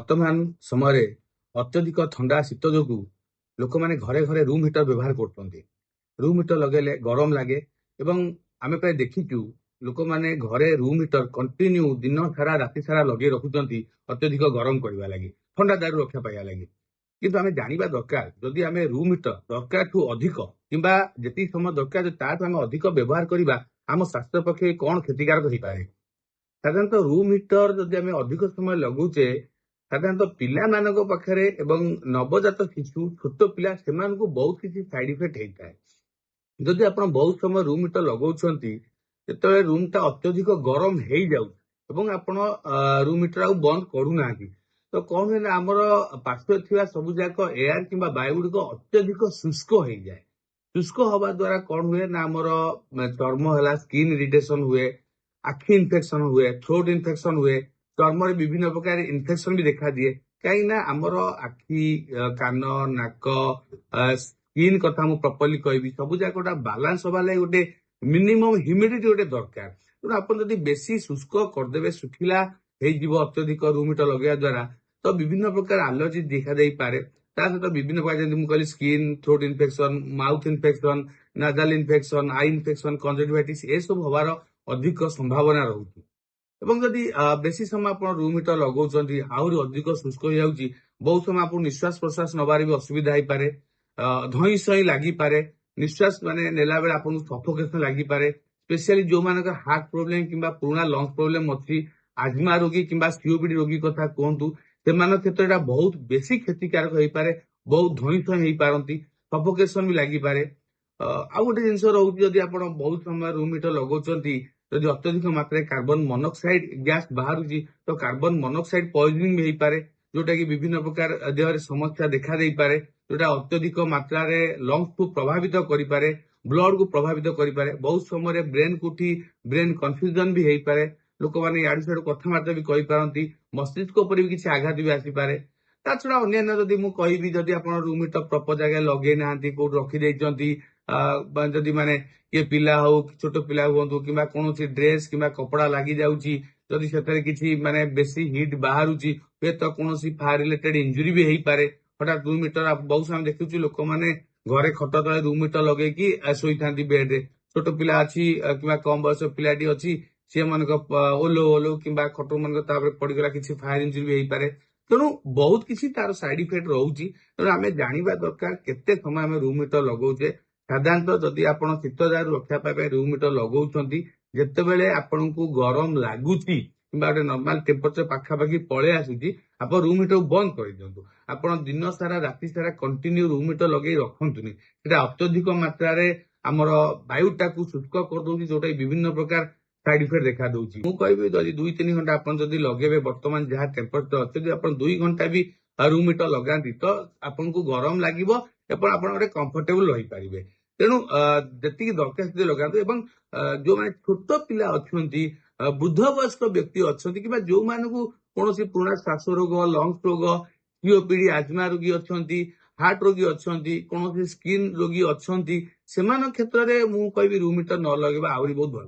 ବର୍ତ୍ତମାନ ସମୟରେ ଅତ୍ୟଧିକ ଥଣ୍ଡା ଶୀତ ଯୋଗୁଁ ଲୋକମାନେ ଘରେ ଘରେ ରୁମ୍ ହିଟର ବ୍ୟବହାର କରୁଛନ୍ତି। ରୁମ୍ ହିଟର ଲଗାଇଲେ ଗରମ ଲାଗେ ଏବଂ ଆମେ ପ୍ରାୟ ଦେଖିଛୁ ଲୋକମାନେ ଘରେ ରୁମ୍ ହିଟର କଣ୍ଟିନ୍ୟୁ ଦିନ ସାରା ରାତି ସାରା ଲଗେଇ ରଖୁଛନ୍ତି ଅତ୍ୟଧିକ ଗରମ କରିବା ଲାଗି, ଥଣ୍ଡା ଦାଉରୁ ରକ୍ଷା ପାଇବା ଲାଗି। କିନ୍ତୁ ଆମେ ଜାଣିବା ଦରକାର ଯଦି ଆମେ ରୁମ୍ ହିଟର ଦରକାରଠୁ ଅଧିକ କିମ୍ବା ଯେତିକି ସମୟ ଦରକାର ତାଠୁ ଆମେ ଅଧିକ ବ୍ୟବହାର କରିବା ଆମ ସ୍ୱାସ୍ଥ୍ୟ ପକ୍ଷେ କ'ଣ କ୍ଷତିକାରକ ହେଇପାରେ। ସାଧାରଣତଃ ରୁମ୍ ହିଟର ଯଦି ଆମେ ଅଧିକ ସମୟ ଲଗାଉଛେ ସାଧାରଣତଃ ପିଲାମାନଙ୍କ ପାଖରେ ଏବଂ ନବଜାତ ଶିଶୁ ଛୋଟ ପିଲା ସେମାନଙ୍କୁ ବହୁତ କିଛି ସାଇଡ୍ ଇଫେକ୍ଟ ହେଇଥାଏ। ଯଦି ଆପଣ ବହୁତ ସମୟ ରୁମ୍ ହିଟର ଲଗାଉଛନ୍ତି ଯେତେବେଳେ ରୁମ୍ ଟା ଅତ୍ୟଧିକ ଗରମ ହେଇଯାଉଛି ଏବଂ ଆପଣ ରୁମ୍ ହିଟର ଆଉ ବନ୍ଦ କରୁନାହାନ୍ତି ତ କ'ଣ ହୁଏ ନା ଆମର ପାର୍ଶ୍ୱରେ ଥିବା ସବୁ ଯାକ ଏୟାର କିମ୍ବା ବାୟୁ ଗୁଡ଼ିକ ଅତ୍ୟଧିକ ଶୁଷ୍କ ହେଇଯାଏ। ଶୁଷ୍କ ହବା ଦ୍ୱାରା କ'ଣ ହୁଏ ନା ଆମର ଚର୍ମ ହେଲା ସ୍କିନ୍ ଇରିଟେସନ ହୁଏ, ଆଖି ଇନଫେକ୍ସନ ହୁଏ, ଥ୍ରୋଟ୍ ଇନଫେକ୍ସନ ହୁଏ, ଚର୍ମରେ ବିଭିନ୍ନ ପ୍ରକାର ଇନଫେକ୍ସନ ବି ଦେଖାଦିଏ। କାହିଁକି ନା ଆମର ଆଖି, କାନ, ନାକ, ସ୍କିନ୍ କଥା ମୁଁ ପ୍ରପରଲି କହିବି ସବୁ ଯାକଟା ବାଲାନ୍ସ ହବା ଲାଗି ଗୋଟେ ମିନିମମ୍ ହ୍ୟୁମିଡିଟି ଗୋଟେ ଦରକାର। ତେଣୁ ଆପଣ ଯଦି ବେଶୀ ଶୁଷ୍କ କରିଦେବେ, ଶୁଖିଲା ହେଇଯିବ ଅତ୍ୟଧିକ ରୁମ୍ ହିଟର ଲଗେଇବା ଦ୍ୱାରା ତ ବିଭିନ୍ନ ପ୍ରକାର ଆଲର୍ଜି ଦେଖାଦେଇପାରେ। ତା ସହିତ ବିଭିନ୍ନ ପ୍ରକାର ଯେମିତି ମୁଁ କହିଲି skin, throat infection, mouth infection, nasal infection, eye infection, conjunctivitis ଏସବୁ ହବାର ଅଧିକ ସମ୍ଭାବନା ରହୁଛି। ଏବଂ ଯଦି ବେଶୀ ସମୟ ଆପଣ ରୁମ୍ ହିଟର ଲଗାଉଛନ୍ତି ଆହୁରି ଅଧିକ ଶୁଷ୍କ ହେଇଯାଉଛି, ବହୁତ ସମୟ ଆପଣଙ୍କୁ ନିଶ୍ୱାସ ପ୍ରଶ୍ୱାସ ନେବାରେ ବି ଅସୁବିଧା ହେଇପାରେ, ଧଇଁ ସଇଁ ଲାଗିପାରେ, ନିଶ୍ୱାସ ମାନେ ନେଲା ବେଳେ ଆପଣଙ୍କୁ ସଫୋକେସନ ଲାଗିପାରେ। ସ୍ପେସିଆଲି ଯୋଉମାନଙ୍କର ହାର୍ଟ ପ୍ରୋବ୍ଲେମ କିମ୍ବା ପୁରୁଣା ଲଙ୍ଗ ପ୍ରୋବ୍ଲେମ ଅଛି, ଆଜମା ରୋଗୀ କିମ୍ବା ସିଓପିଡି ରୋଗୀ କଥା କୁହନ୍ତୁ, ସେମାନଙ୍କ କ୍ଷେତ୍ରରେ ଏଇଟା ବହୁତ ବେଶୀ କ୍ଷତିକାରକ ହେଇପାରେ, ବହୁତ ଧଇଁ ସଇଁ ହେଇପାରନ୍ତି, ସଫୋକେସନ ବି ଲାଗିପାରେ। ଆଉ ଗୋଟେ ଜିନିଷ ରହୁଛି ଯଦି ଆପଣ ବହୁତ ସମୟ ରୁମ୍ ହିଟର ଲଗାଉଛନ୍ତି ଯଦି ଅତ୍ୟଧିକ ମାତ୍ରାରେ କାର୍ବନ ମନୋକ୍ସାଇଡ ଗ୍ୟାସ୍ ବାହାରୁଛି ତ କାର୍ବନ ମନୋକ୍ସାଇଡ ପଏଜନିଂ ବି ହେଇପାରେ, ଯୋଉଟା କି ବିଭିନ୍ନ ପ୍ରକାର ଦେହରେ ସମସ୍ୟା ଦେଖା ଦେଇପାରେ, ଯୋଉଟା ଅତ୍ୟଧିକ ମାତ୍ରାରେ ଲଙ୍ଗସକୁ ପ୍ରଭାବିତ କରିପାରେ, ବ୍ଲଡକୁ ପ୍ରଭାବିତ କରିପାରେ। ବହୁତ ସମୟରେ ବ୍ରେନକୁ ଉଠି ବ୍ରେନ କନଫ୍ୟୁଜନ ବି ହେଇପାରେ, ଲୋକମାନେ ଇଆଡୁ ସିଆଡୁ କଥାବାର୍ତ୍ତା ବି କହିପାରନ୍ତି, ମସ୍ତିଷ୍କ ଉପରେ ବି କିଛି ଆଘାତ ବି ଆସିପାରେ। ତା ଛଡା ଅନ୍ୟାନ୍ୟ ଯଦି ମୁଁ କହିବି ଯଦି ଆପଣ ରୁମ୍ ହିଟର ପ୍ରପର ଜାଗାରେ ଲଗେଇ ନାହାନ୍ତି, କୋଉଠି ରଖିଦେଇଛନ୍ତି, ଯଦି ମାନେ କିଏ ପିଲା ହଉ ଛୋଟ ପିଲା ହୁଅନ୍ତୁ କିମ୍ବା କୌଣସି ଡ୍ରେସ କିମ୍ବା କପଡା ଲାଗି ଯାଉଛି, ଯଦି ସେଥିରେ କିଛି ମାନେ ବେଶୀ ହିଟ୍ ବାହାରୁଛି ହୁଏତ କୌଣସି ଫାୟାର ରିଲେଟେଡ ଇଞ୍ଜୁରି ବି ହେଇପାରେ। ହଠାତ୍ ରୁମ୍ ହିଟର ବହୁତ ସମୟ ଦେଖୁଛୁ ଲୋକମାନେ ଘରେ ଖଟ ତଳେ ରୁମ୍ ହିଟର ଲଗେଇକି ଶୋଇଥାନ୍ତି ବେଡରେ, ଛୋଟ ପିଲା ଅଛି କିମ୍ବା କମ ବୟସ ପିଲାଟି ଅଛି ସେମାନଙ୍କ ଓହ୍ଲଉ କିମ୍ବା ଖଟ ମାନଙ୍କ ତାପରେ ପଡିଗଲା, କିଛି ଫାୟାର ଇଞ୍ଜୁରି ବି ହେଇପାରେ। ତେଣୁ ବହୁତ କିଛି ତାର ସାଇଡ ଇଫେକ୍ଟ ରହୁଛି। ତେଣୁ ଆମେ ଜାଣିବା ଦରକାର କେତେ ସମୟ ଆମେ ରୁମ୍ ହିଟର ଲଗାଉଛେ। ସାଧାରଣତଃ ଯଦି ଆପଣ ଶୀତ ଦାଉରୁ ରକ୍ଷା ପାଇବା ପାଇଁ ରୁମ୍ ହିଟର ଲଗାଉଛନ୍ତି, ଯେତେବେଳେ ଆପଣଙ୍କୁ ଗରମ ଲାଗୁଛି କିମ୍ବା ଗୋଟେ ନର୍ମାଲ ଟେମ୍ପରେଚର ପାଖାପାଖି ପଳେଇ ଆସୁଛି ଆପଣ ରୁମ୍ ହିଟରକୁ ବନ୍ଦ କରିଦିଅନ୍ତୁ। ଆପଣ ଦିନ ସାରା ରାତି ସାରା କଣ୍ଟିନ୍ୟୁ ରୁମ୍ ହିଟର ଲଗେଇ ରଖନ୍ତୁନି, ସେଟା ଅତ୍ୟଧିକ ମାତ୍ରାରେ ଆମର ବାୟୁଟାକୁ ଶୁଷ୍କ କରିଦଉଛି, ଯୋଉଟା ବିଭିନ୍ନ ପ୍ରକାର ସାଇଡ ଇଫେକ୍ଟ ଦେଖା ଦଉଛି। ମୁଁ କହିବି ଯଦି 2-3 ଘଣ୍ଟା ଆପଣ ଯଦି ଲଗେଇବେ, ବର୍ତ୍ତମାନ ଯାହା ଟେମ୍ପରେଚର ଅଛି ଯଦି ଆପଣ 2 ଘଣ୍ଟା ବି ରୁମ୍ ହିଟର ଲଗାନ୍ତି ତ ଆପଣଙ୍କୁ ଗରମ ଲାଗିବ ଏବଂ ଆପଣ ଗୋଟେ କମ୍ଫର୍ଟେବଲ ରହିପାରିବେ। ତେଣୁ ଯେତିକି ଦରକାର ସେତିକି ଲଗାନ୍ତୁ। ଏବଂ ଯୋଉମାନେ ଛୋଟ ପିଲା ଅଛନ୍ତି, ବୃଦ୍ଧ ବୟସ୍କ ବ୍ୟକ୍ତି ଅଛନ୍ତି କିମ୍ବା ଯୋଉମାନଙ୍କୁ କୌଣସି ପୁରୁଣା ଶ୍ୱାସ ରୋଗ, ଲଙ୍ଗସ ରୋଗ, ସିଓପିଡି, ଆଜମା ରୋଗୀ ଅଛନ୍ତି, ହାର୍ଟ ରୋଗୀ ଅଛନ୍ତି, କୌଣସି ସ୍କିନ୍ ରୋଗୀ ଅଛନ୍ତି, ସେମାନଙ୍କ କ୍ଷେତ୍ରରେ ମୁଁ କହିବି ରୁମ୍ ହିଟର ନ ଲଗେଇବା ଆହୁରି ବହୁତ ଭଲ।